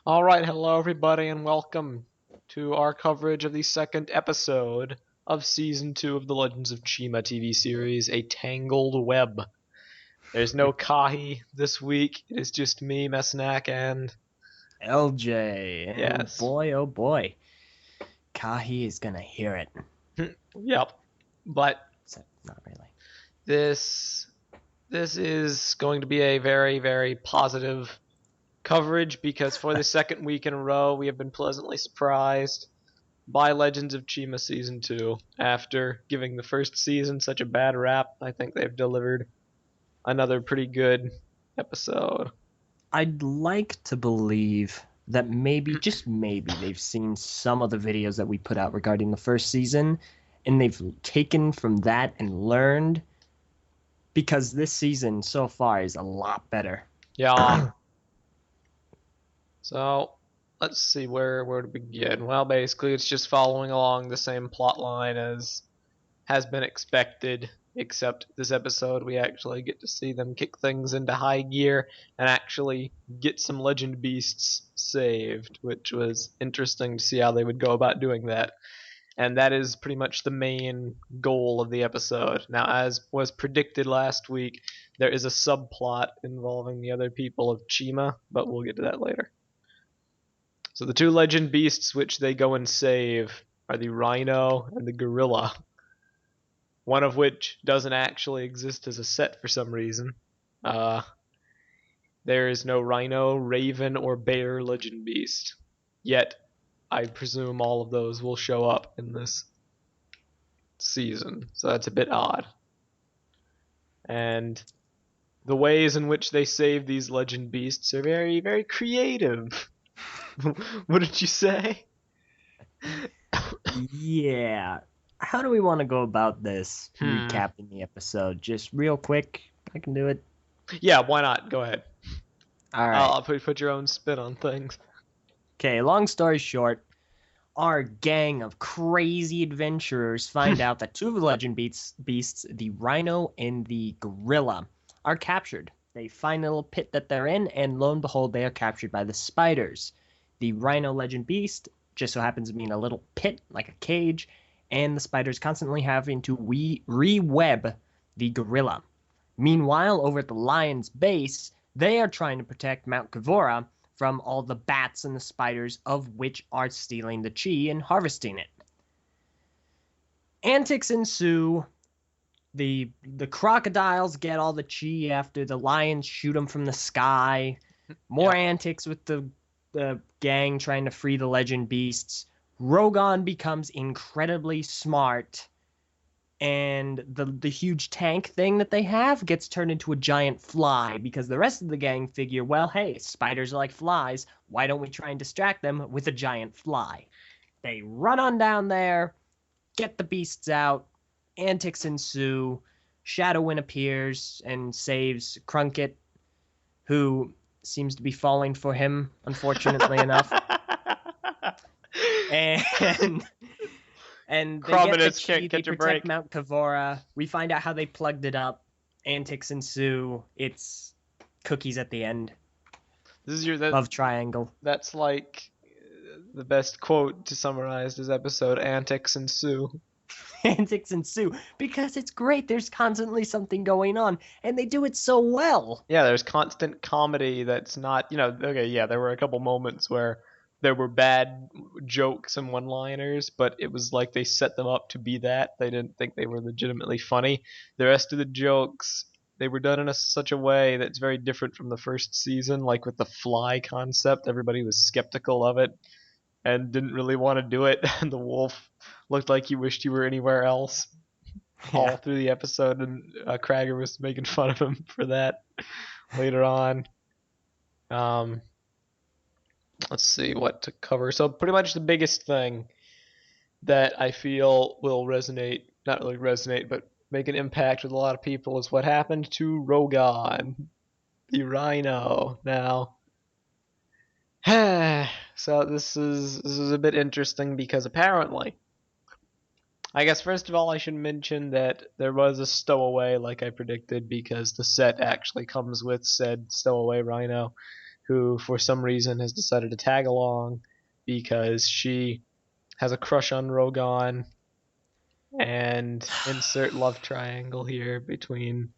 All right, hello everybody, and welcome to our coverage of the second episode of Season 2 of the Legends of Chima TV series, A Tangled Web. There's no Kahi this week, it is just me, Messnak, and LJ, and yes. boy, oh boy, Kahi is gonna hear it. Yep. But So, not really. this this is going to be a very, very positive coverage because for the second week in a row, we have been pleasantly surprised by Legends of Chima Season 2. After giving the first season such a bad rap, I think they've delivered another pretty good episode. I'd like to believe that maybe, just maybe, they've seen some of the videos that we put out regarding the first season, and they've taken from that and learned, because this season so far is a lot better. Yeah. So let's see where to begin. Well, basically, it's just following along the same plot line as has been expected, except this episode we actually get to see them kick things into high gear and actually get some legend beasts saved, which was interesting to see how they would go about doing that. And that is pretty much the main goal of the episode. Now, as was predicted last week, there is a subplot involving the other people of Chima, but we'll get to that later. So the two legend beasts which they go and save are the Rhino and the Gorilla, one of which doesn't actually exist as a set for some reason. Uh, there is no Rhino, Raven, or Bear legend beast. Yet, I presume all of those will show up in this season, so that's a bit odd. And the ways in which they save these legend beasts are very, very creative. What did you say? Yeah. How do we want to go about this Hmm. recapping the episode? Just real quick, I can do it. Yeah, why not? Go ahead. All right. I'll put your own spin on things. Okay, long story short, our gang of crazy adventurers find out that two of the beasts, the rhino and the gorilla, are captured. They find a little pit that they're in, and lo and behold, they are captured by the spiders. The rhino legend beast just so happens to be in a little pit, like a cage, and the spiders constantly having to re-web the gorilla. Meanwhile, over at the lion's base, they are trying to protect Mount Kavora from all the bats and the spiders, of which are stealing the chi and harvesting it. Antics ensue. The crocodiles get all the chi after the lions shoot them from the sky. More Yep. antics with the gang trying to free the legend beasts. Rogan becomes incredibly smart, and the huge tank thing that they have gets turned into a giant fly, because the rest of the gang figure, well, hey, spiders are like flies, why don't we try and distract them with a giant fly? They run on down there, get the beasts out, antics ensue. Shadowwind appears and saves Krunket, who seems to be falling for him, unfortunately enough. And they get the Chrominus chi, can't they catch a protect break. Mount Kavora. We find out how they plugged it up. Antics ensue. It's cookies at the end. This is your that. Love triangle. That's like the best quote to summarize this episode. Antics ensue. Antics ensue because it's great. There's constantly something going on, and they do it so well. Yeah, there's constant comedy that's not, okay, yeah, there were a couple moments where there were bad jokes and one-liners, but it was like they set them up to be that. They didn't think they were legitimately funny. The rest of the jokes, they were done in such a way that's very different from the first season, like with the fly concept. Everybody was skeptical of it and didn't really want to do it, and the wolf looked like he wished he were anywhere else all Yeah. through the episode, and Krager was making fun of him for that later on. Um, let's see what to cover. So pretty much the biggest thing that I feel will resonate, not really resonate, but make an impact with a lot of people is what happened to Rogan, the Rhino. Now, so this is a bit interesting because apparently, I guess first of all I should mention that there was a stowaway like I predicted, because the set actually comes with said stowaway Rhino, who for some reason has decided to tag along because she has a crush on Rogan, and insert love triangle here between,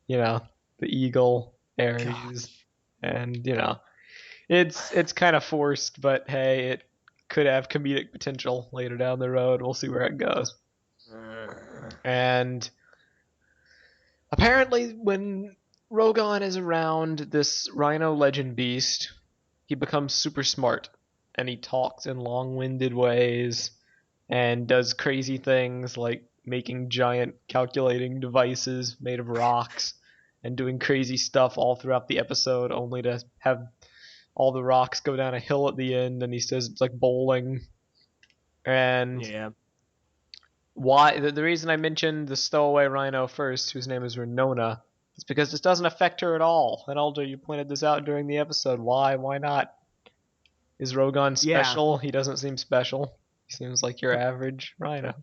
the eagle, Ares, Gosh. and it's kind of forced, but hey, it could have comedic potential later down the road. We'll see where it goes. And apparently, when Rogan is around this Rhino legend beast, he becomes super smart, and he talks in long-winded ways and does crazy things like making giant calculating devices made of rocks and doing crazy stuff all throughout the episode, only to have all the rocks go down a hill at the end, and he says it's like bowling. And Yeah. why the reason I mentioned the stowaway rhino first, whose name is Renona, is because this doesn't affect her at all. And Alder, you pointed this out during the episode. Why not? Is Rogan Yeah. special? He doesn't seem special. He seems like your average rhino.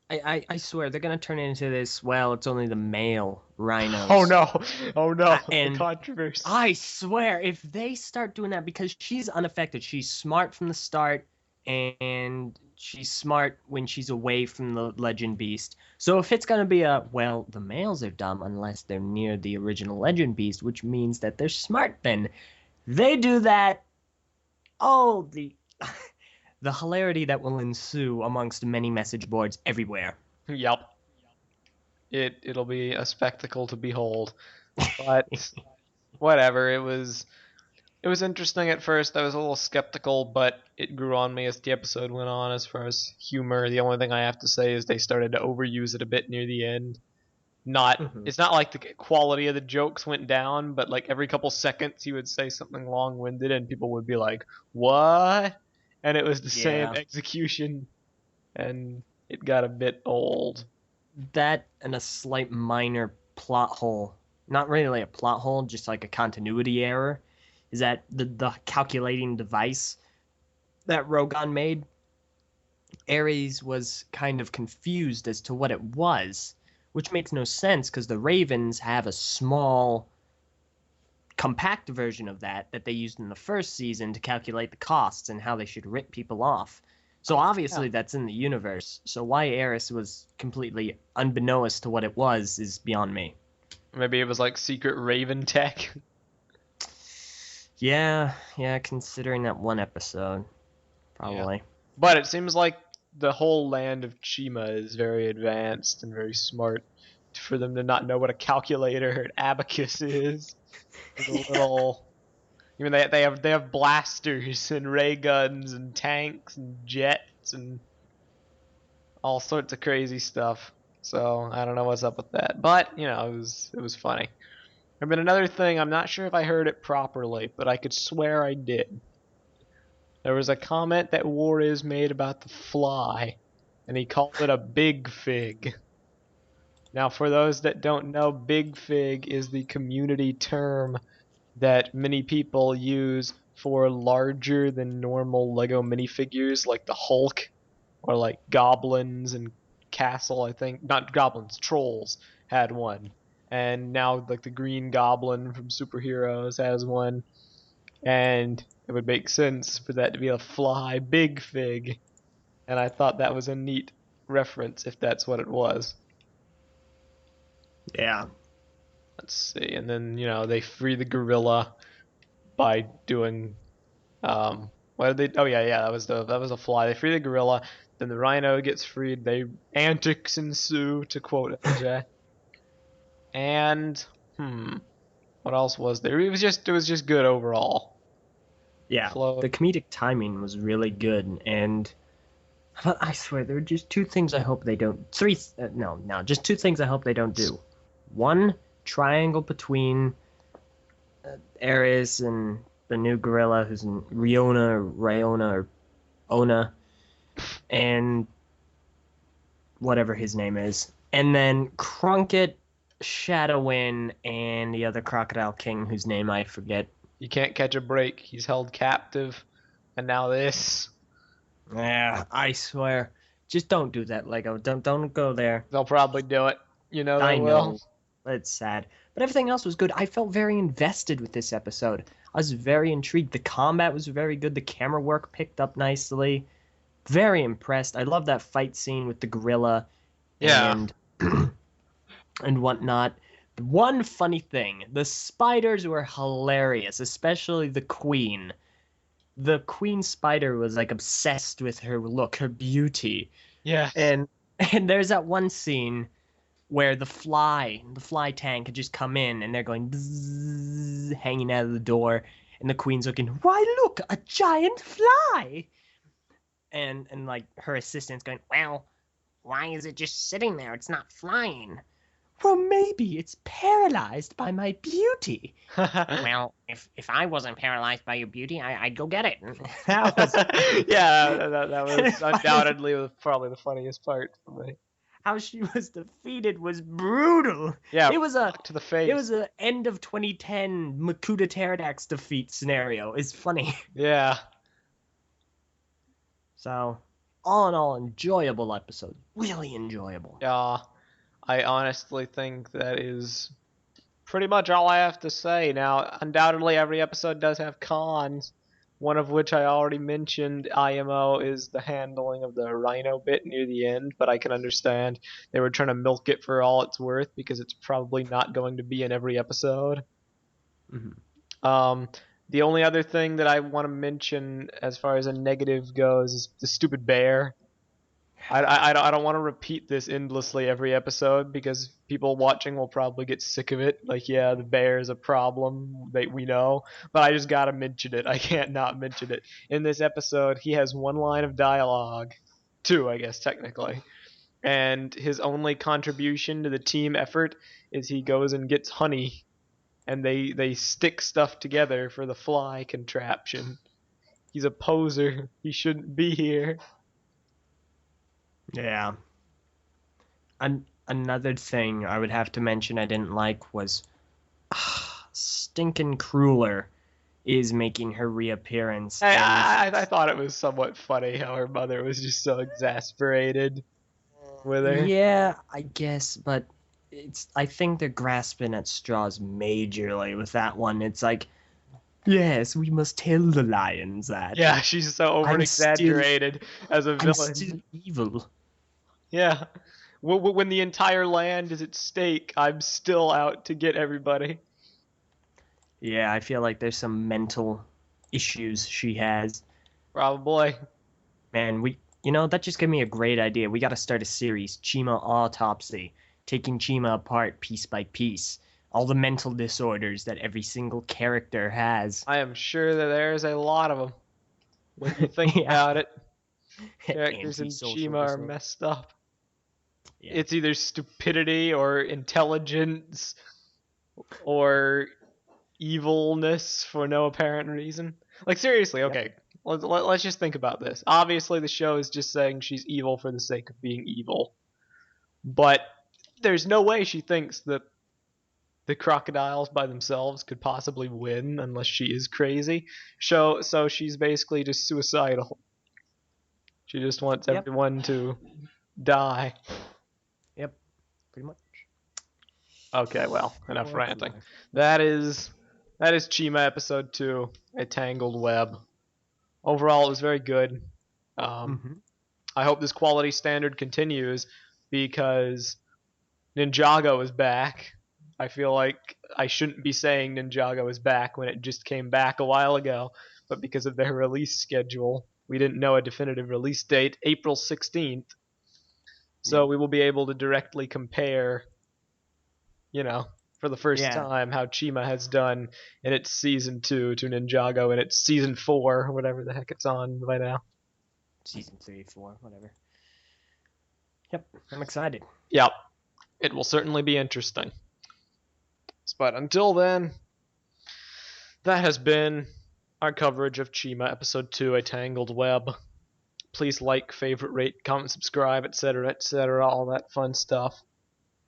I swear they're gonna turn it into this. Well, it's only the male Oh rhinos. no! Oh no! The And controversy. I swear, if they start doing that, because she's unaffected, she's smart from the start, and she's smart when she's away from the legend beast. So if it's gonna be the males are dumb unless they're near the original legend beast, which means that they're smart. Then they do that. Oh, the the hilarity that will ensue amongst many message boards everywhere. Yep. It'll be a spectacle to behold. But whatever. It was interesting at first. I was a little skeptical, but it grew on me as the episode went on. As far as humor, the only thing I have to say is they started to overuse it a bit near the end. Mhm. It's not like the quality of the jokes went down, but like every couple seconds he would say something long-winded, and people would be like, "What?" And it was the same Yeah. execution, and it got a bit old. That and a slight minor plot hole. Not really a plot hole, just like a continuity error. Is that the calculating device that Rogan made? Ares was kind of confused as to what it was, which makes no sense because the Ravens have a small, compact version of that they used in the first season to calculate the costs and how they should rip people off. So Yeah. obviously that's in the universe. So why Eris was completely unbeknownst to what it was is beyond me. Maybe it was like secret Raven tech. Yeah, considering that one episode, Yeah. probably. But it seems like the whole land of Chima is very advanced and very smart for them to not know what a calculator or an abacus is. There's a little. I mean, they have blasters and ray guns and tanks and jets and all sorts of crazy stuff. So I don't know what's up with that, but it was funny. I mean, another thing, I'm not sure if I heard it properly, but I could swear I did. There was a comment that Warriors made about the fly, and he called it a big fig. Now, for those that don't know, big fig is the community term that many people use for larger than normal Lego minifigures like the Hulk or like goblins and Castle, I think. Not goblins, trolls had one. And now like the Green Goblin from Superheroes has one. And it would make sense for that to be a fly big fig. And I thought that was a neat reference if that's what it was. Yeah. Let's see. And then, they free the gorilla by doing what did they? Oh yeah, that was the fly. They free the gorilla. Then the rhino gets freed. They antics ensue, to quote LJ. And what else was there? It was just good overall. Yeah. Flowed. The comedic timing was really good, and but I swear there are just two things I hope they don't. Three. No, just two things I hope they don't do. One, triangle between Ares and the new gorilla who's in Riona or Ona, and whatever his name is. And then Crunkit, Shadowin, and the other Crocodile King whose name I forget. You can't catch a break. He's held captive, and now this. Yeah, I swear. Just don't do that, Lego. Don't go there. They'll probably do it. You know they I will. know. It's sad. But everything else was good. I felt very invested with this episode. I was very intrigued. The combat was very good. The camera work picked up nicely. Very impressed. I love that fight scene with the gorilla Yeah. and and whatnot. One funny thing, the spiders were hilarious, especially the queen. The queen spider was like obsessed with her look, her beauty. Yes. And and there's that one scene where the fly tank had just come in and they're going bzzz, hanging out of the door, and the queen's looking, why look, a giant fly. And like her assistant's going, well, why is it just sitting there? It's not flying. Well, maybe it's paralyzed by my beauty. Well, if I wasn't paralyzed by your beauty, I'd go get it. That was Yeah, that was undoubtedly probably the funniest part for me. how she was defeated was brutal. Yeah, It was to the face. it was a end of 2010 Makuta Pterodax defeat scenario. It's funny. Yeah. So, all in all, enjoyable episode. Really enjoyable. Yeah. I honestly think that is pretty much all I have to say. Now, undoubtedly, every episode does have cons. One of which I already mentioned, IMO, is the handling of the Rhino bit near the end, but I can understand they were trying to milk it for all it's worth because it's probably not going to be in every episode. Mm-hmm. The only other thing that I want to mention as far as a negative goes is the stupid bear. I don't want to repeat this endlessly every episode because people watching will probably get sick of it. Like, yeah, the bear is a problem, we know, but I just gotta mention it. I can't not mention it. In this episode, he has one line of dialogue, two, I guess, technically, and his only contribution to the team effort is he goes and gets honey, and they stick stuff together for the fly contraption. He's a poser. He shouldn't be here. Yeah. Another thing I would have to mention I didn't like was Stinkin' Crueler is making her reappearance. I thought it was somewhat funny how her mother was just so exasperated with her. Yeah, I guess, but I think they're grasping at straws majorly with that one. It's like, yes, we must tell the lions that. Yeah, she's so over exaggerated as a I'm villain. still evil. Yeah. When the entire land is at stake, I'm still out to get everybody. Yeah, I feel like there's some mental issues she has. Probably. Man, that just gave me a great idea. We got to start a series, Chima Autopsy, taking Chima apart piece by piece. All the mental disorders that every single character has. I am sure that there's a lot of them. When you think about it, characters in Chima are messed up. Yeah. It's either stupidity or intelligence or evilness for no apparent reason. Like, seriously, okay, let's just think about this. Obviously, the show is just saying she's evil for the sake of being evil. But there's no way she thinks that the crocodiles by themselves could possibly win unless she is crazy. So she's basically just suicidal. She just wants everyone to die. Yep, pretty much. Okay, well, enough ranting. That is Chima episode 2, A Tangled Web. Overall, it was very good. I hope this quality standard continues because Ninjago is back. I feel like I shouldn't be saying Ninjago is back when it just came back a while ago, but because of their release schedule, we didn't know a definitive release date, April 16th. So we will be able to directly compare, for the first time, how Chima has done in its season 2 to Ninjago in its season 4, whatever the heck it's on by now. Season 3, 4, whatever. Yep, I'm excited. Yep, it will certainly be interesting. But until then, that has been our coverage of Chima episode 2, A Tangled Web. Please like, favorite, rate, comment, subscribe, etc., all that fun stuff.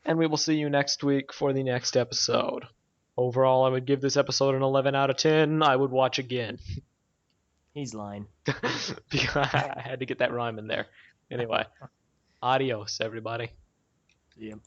And we will see you next week for the next episode. Overall, I would give this episode an 11 out of 10. I would watch again. He's lying. I had to get that rhyme in there. Anyway, adios, everybody. Yep.